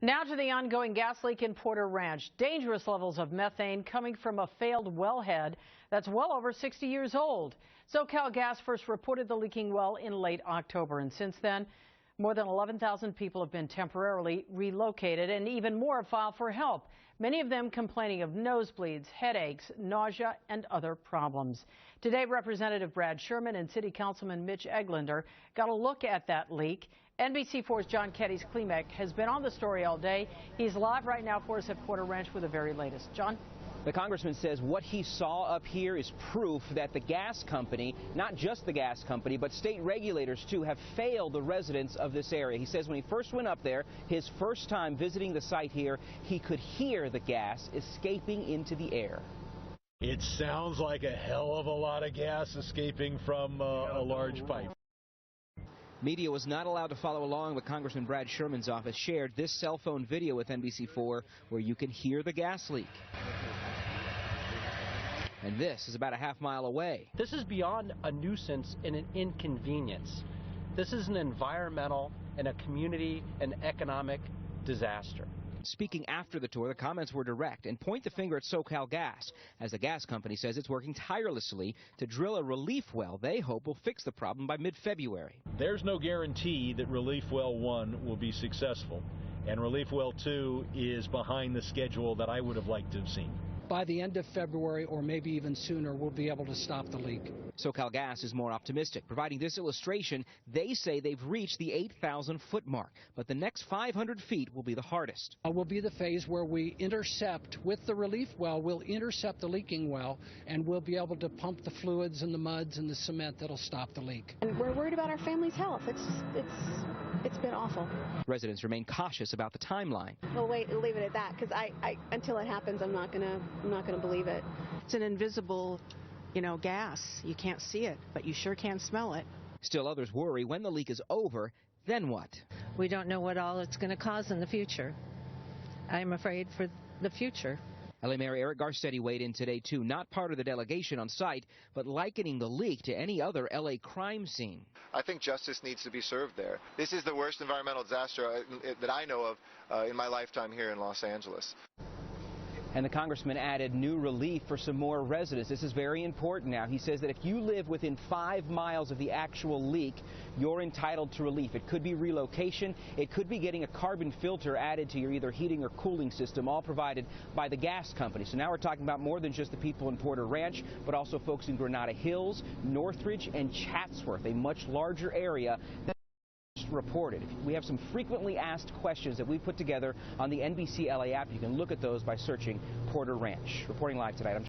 Now to the ongoing gas leak in Porter Ranch. Dangerous levels of methane coming from a failed wellhead that's well over 60 years old. SoCal Gas first reported the leaking well in late October, and since then, more than 11,000 people have been temporarily relocated, and even more have filed for help, many of them complaining of nosebleeds, headaches, nausea, and other problems. Today, Representative Brad Sherman and City Councilman Mitch Eglander got a look at that leak. NBC4's John Keddy's Klimek has been on the story all day. He's live right now for us at Porter Ranch with the very latest. John? The congressman says what he saw up here is proof that the gas company, not just the gas company, but state regulators too, have failed the residents of this area. He says when he first went up there, his first time visiting the site here, he could hear the gas escaping into the air. It sounds like a hell of a lot of gas escaping from a large pipe. Media was not allowed to follow along, but Congressman Brad Sherman's office shared this cell phone video with NBC4 where you can hear the gas leak. And this is about a half-mile away. This is beyond a nuisance and an inconvenience. This is an environmental and a community and economic disaster. Speaking after the tour, the comments were direct and point the finger at SoCal Gas, as the gas company says it's working tirelessly to drill a relief well they hope will fix the problem by mid-February. There's no guarantee that Relief Well 1 will be successful, and Relief Well 2 is behind the schedule that I would have liked to have seen. By the end of February, or maybe even sooner, we'll be able to stop the leak. SoCal Gas is more optimistic. Providing this illustration, they say they've reached the 8,000-foot mark, but the next 500 feet will be the hardest. Will be the phase where we intercept, with the relief well, we'll intercept the leaking well, and we'll be able to pump the fluids and the muds and the cement that'll stop the leak. And we're worried about our family's health. It's been awful. Residents remain cautious about the timeline. We'll leave it at that, because until it happens, I'm not gonna believe it. It's an invisible, gas. You can't see it, but you sure can smell it. Still, others worry when the leak is over, then what? We don't know what all it's going to cause in the future. I'm afraid for the future. LA Mayor Eric Garcetti weighed in today, too, not part of the delegation on site, but likening the leak to any other LA crime scene. I think justice needs to be served there. This is the worst environmental disaster that I know of in my lifetime here in Los Angeles. And the congressman added new relief for some more residents. This is very important now. He says that if you live within 5 miles of the actual leak, you're entitled to relief. It could be relocation. It could be getting a carbon filter added to your either heating or cooling system, all provided by the gas company. So now we're talking about more than just the people in Porter Ranch, but also folks in Granada Hills, Northridge, and Chatsworth, a much larger area that reported. We have some frequently asked questions that we put together on the NBC LA app. You can look at those by searching Porter Ranch. Reporting live tonight, I'm